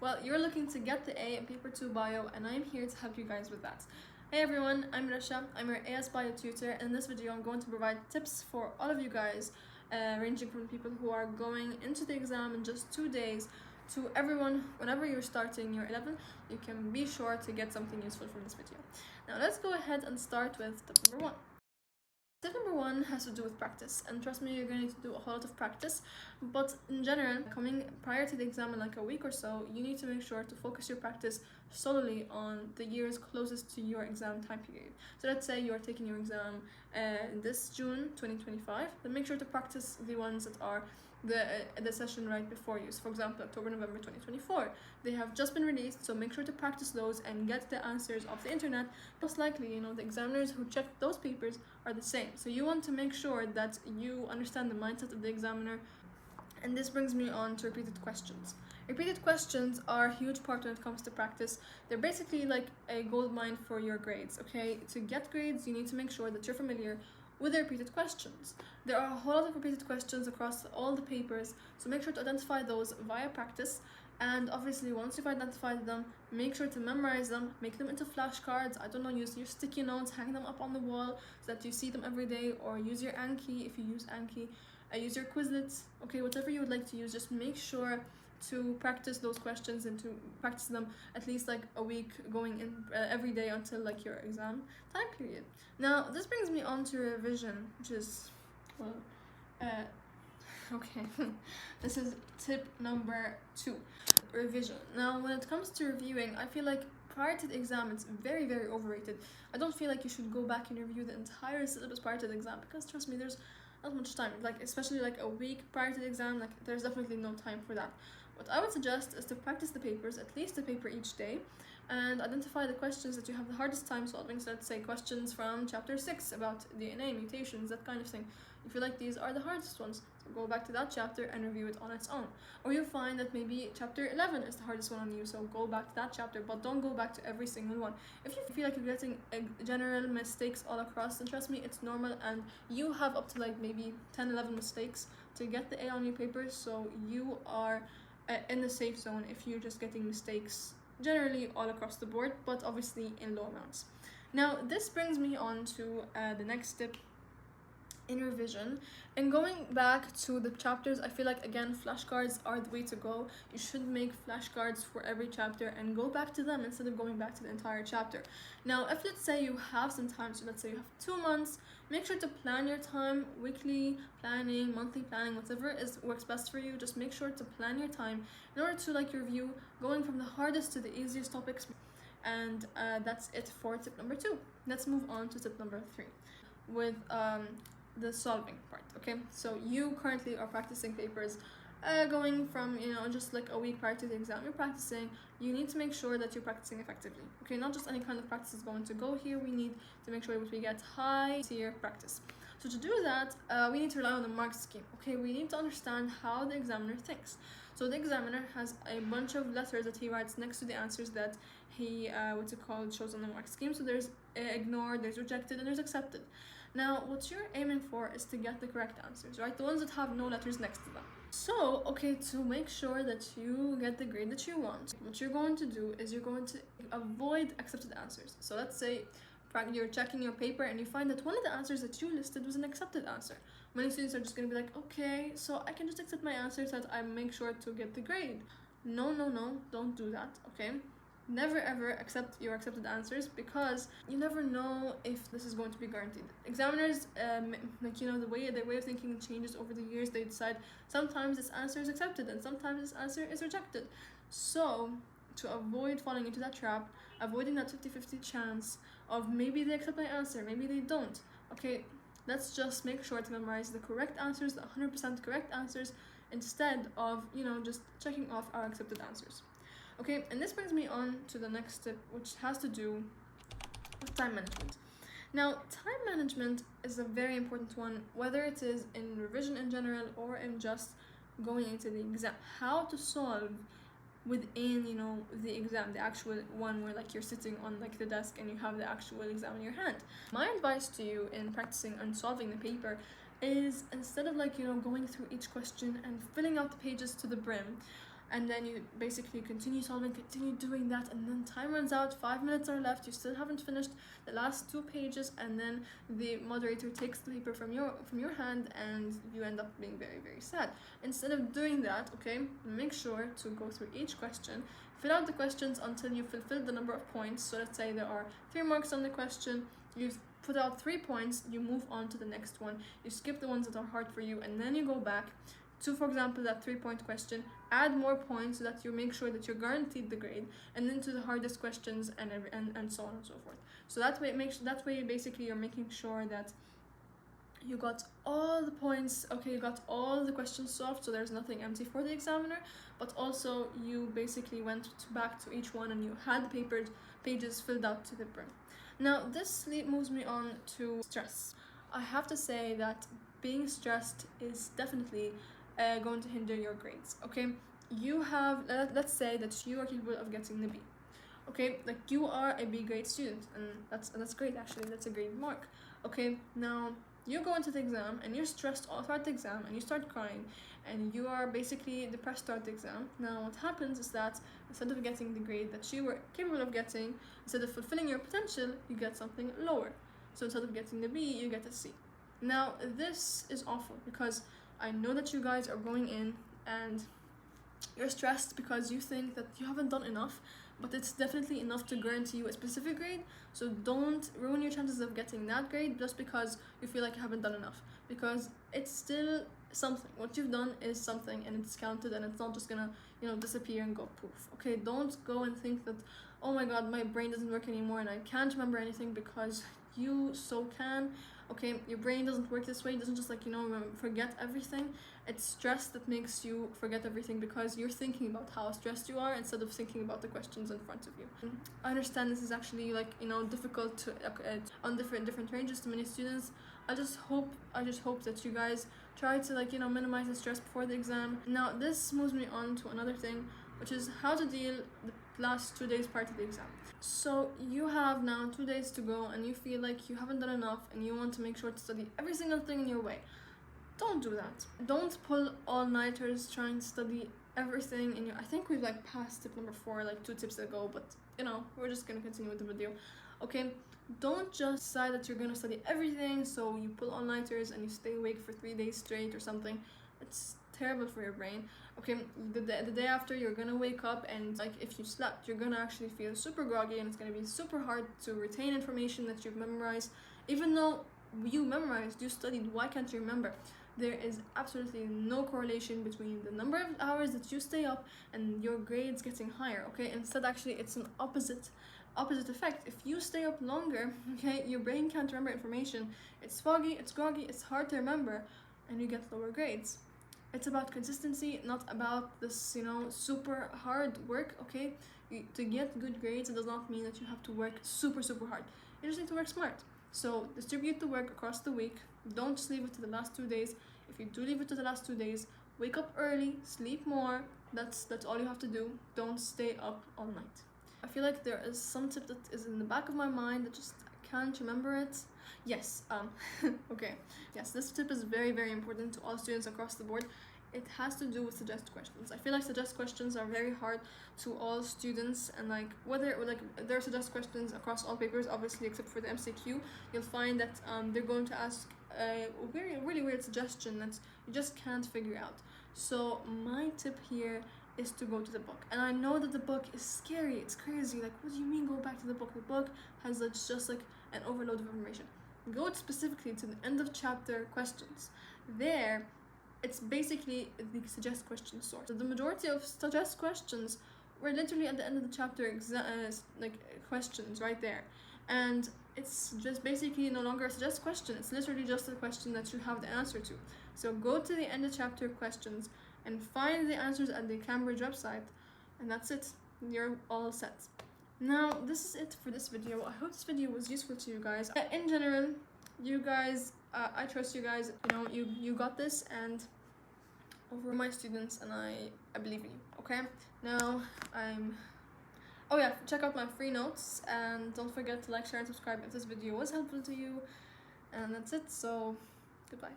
Well, you're looking to get the A in Paper 2 Bio, and I'm here to help you guys with that. Hey everyone, I'm Rasha, I'm your AS Bio tutor, and in this video I'm going to provide tips for all of you guys, ranging from people who are going into the exam in just 2 days to everyone. Whenever you're starting your 11, you can be sure to get something useful from this video. Now let's go ahead and start with tip number 1. Tip number 1 has to do with practice, and trust me, you're going to need to do a whole lot of practice, but in general, coming prior to the exam in like a week or so, you need to make sure to focus your practice solely on the years closest to your exam time period. So let's say you're taking your exam this June 2025, then make sure to practice the ones that are the session right before you. So for example, October, November 2024, they have just been released, so make sure to practice those and get the answers off the internet. Most likely, the examiners who checked those papers are the same, so you want to make sure that you understand the mindset of the examiner. And this brings me on to repeated questions. Repeated questions are a huge part when it comes to practice. They're basically like a gold mine for your grades, okay? To get grades, you need to make sure that you're familiar with the repeated questions. There are a whole lot of repeated questions across all the papers, so make sure to identify those via practice. And obviously, once you've identified them, make sure to memorize them, make them into flashcards. I don't know, use your sticky notes, hang them up on the wall so that you see them every day, or use your Anki if you use Anki. Use your Quizlets, okay, whatever you would like to use. Just make sure to practice those questions and to practice them at least like a week going in every day until like your exam time period. Now this brings me on to revision, which is, well, okay, this is tip number 2, revision. Now when it comes to reviewing, I feel like prior to the exam it's very, very overrated. I don't feel like you should go back and review the entire syllabus prior to the exam, because trust me, there's not much time, like especially like a week prior to the exam, like there's definitely no time for that. What I would suggest is to practice the papers, at least a paper each day, and identify the questions that you have the hardest time solving. So let's say questions from chapter 6 about DNA, mutations, that kind of thing. You feel like these are the hardest ones, so go back to that chapter and review it on its own. Or you find that maybe chapter 11 is the hardest one on you, so go back to that chapter, but don't go back to every single one. If you feel like you're getting general mistakes all across, then trust me, it's normal, and you have up to like maybe 10-11 mistakes to get the A on your paper, so you are in the safe zone if you're just getting mistakes generally all across the board, but obviously in low amounts. Now this brings me on to the next tip in revision. And going back to the chapters, I feel like again flashcards are the way to go. You should make flashcards for every chapter and go back to them instead of going back to the entire chapter. Now if let's say you have some time, so let's say you have 2 months, make sure to plan your time, weekly planning, monthly planning, whatever works best for you. Just make sure to plan your time in order to like review, going from the hardest to the easiest topics. And that's it for tip number 2. Let's move on to tip number 3 with the solving part. Okay, so you currently are practicing papers going from just like a week prior to the exam. You're practicing. You need to make sure that you're practicing effectively. Okay, not just any kind of practice is going to go here. We need to make sure that we get high tier practice. So to do that, we need to rely on the mark scheme. Okay, we need to understand how the examiner thinks. So the examiner has a bunch of letters that he writes next to the answers that he shows on the mark scheme. So there's ignored, there's rejected, and there's accepted. Now what you're aiming for is to get the correct answers, right? The ones that have no letters next to them. So, okay, to make sure that you get the grade that you want, what you're going to do is you're going to avoid accepted answers. So let's say you're checking your paper and you find that one of the answers that you listed was an accepted answer. Many students are just going to be like, okay, so I can just accept my answer so that I make sure to get the grade. No, don't do that, okay? Never ever accept your accepted answers, because you never know if this is going to be guaranteed. Examiners, the way of thinking changes over the years. They decide sometimes this answer is accepted and sometimes this answer is rejected. So to avoid falling into that trap, avoiding that 50-50 chance of maybe they accept my answer, maybe they don't, okay, let's just make sure to memorize the correct answers, the 100% correct answers, instead of just checking off our accepted answers. Okay, and this brings me on to the next tip, which has to do with time management. Now, time management is a very important one, whether it is in revision in general or in just going into the exam. How to solve within, the exam, the actual one where like you're sitting on like the desk and you have the actual exam in your hand. My advice to you in practicing and solving the paper is, instead of like, going through each question and filling out the pages to the brim, and then you basically continue solving, continue doing that, and then time runs out, 5 minutes are left, you still haven't finished the last 2 pages, and then the moderator takes the paper from your hand, and you end up being very, very sad. Instead of doing that, okay, make sure to go through each question, fill out the questions until you fulfill the number of points. So let's say there are 3 marks on the question, you've put out 3 points, you move on to the next one, you skip the ones that are hard for you, and then you go back to, for example, that 3-point question, add more points so that you make sure that you're guaranteed the grade, and then to the hardest questions, and so on and so forth. So that way basically you're making sure that you got all the points, okay, you got all the questions solved, so there's nothing empty for the examiner, but also you basically went back to each one and you had the pages filled out to the brim. Now this moves me on to stress. I have to say that being stressed is definitely going to hinder your grades, okay? You have, let's say that you are capable of getting the B, okay? Like, you are a B grade student, and that's great, actually, that's a great mark, okay? Now you go into the exam and you're stressed all throughout the exam, and you start crying, and you are basically depressed throughout the exam. Now what happens is that instead of getting the grade that you were capable of getting, instead of fulfilling your potential, you get something lower. So instead of getting the B, you get a C. Now this is awful, because I know that you guys are going in and you're stressed because you think that you haven't done enough, but it's definitely enough to guarantee you a specific grade. So don't ruin your chances of getting that grade just because you feel like you haven't done enough, because it's still something. What you've done is something, and it's counted, and it's not just gonna, you know, disappear and go poof. Okay, don't go and think that, oh my god, my brain doesn't work anymore and I can't remember anything, because you so can. Okay, your brain doesn't work this way. It doesn't just, like, you know, forget everything. It's stress that makes you forget everything, because you're thinking about how stressed you are instead of thinking about the questions in front of you. I understand this is actually, like, you know, difficult to on different ranges to many students. I just hope that you guys try to, like, you know, minimize the stress before the exam. Now this moves me on to another thing, which is how to deal the last 2 days prior to the exam. So you have now 2 days to go, and you feel like you haven't done enough, and you want to make sure to study every single thing in your way. Don't do that. Don't pull all-nighters trying to study everything in your... I think we've, like, passed tip number 4 like 2 tips ago, but, you know, we're just gonna continue with the video. Okay, don't just decide that you're gonna study everything, so you pull all-nighters and you stay awake for 3 days straight or something. It's terrible for your brain. Okay, the day after, you're gonna wake up, and, like, if you slept, you're gonna actually feel super groggy, and it's gonna be super hard to retain information that you've memorized. Even though you memorized, you studied, why can't you remember? There is absolutely no correlation between the number of hours that you stay up and your grades getting higher, okay? Instead, actually, it's an opposite effect. If you stay up longer, okay, your brain can't remember information. It's foggy, it's groggy, it's hard to remember, and you get lower grades. It's about consistency, not about this, you know, super hard work, okay? To get good grades, it does not mean that you have to work super hard. You just need to work smart. So distribute the work across the week. Don't just leave it to the last 2 days. If you do leave it to the last 2 days, wake up early, sleep more. That's all you have to do. Don't stay up all night. I feel like there is some tip that is in the back of my mind that just I can't remember it. Yes, okay. Yes, this tip is very important to all students across the board. It has to do with suggest questions. I feel like suggest questions are very hard to all students, and, like, whether, like, there are suggest questions across all papers, obviously, except for the MCQ. You'll find that they're going to ask a really weird suggestion that you just can't figure out. So my tip here is to go to the book. And I know that the book is scary, it's crazy, like, what do you mean go back to the book? The book has, like, just like an overload of information. Go specifically to the end of chapter questions. There, it's basically the suggest question source. So the majority of suggest questions were literally at the end of the chapter like questions right there, and it's just basically no longer a suggest question. It's literally just a question that you have the answer to. So go to the end of chapter questions and find the answers at the Cambridge website, and that's it. You're all set. Now this is it for this video. I hope this video was useful to you guys. In general, you guys, I trust you guys. You know, you got this, and over my students, and I believe in you. Okay, now oh yeah, check out my free notes, and don't forget to like, share, and subscribe if this video was helpful to you. And that's it, so goodbye.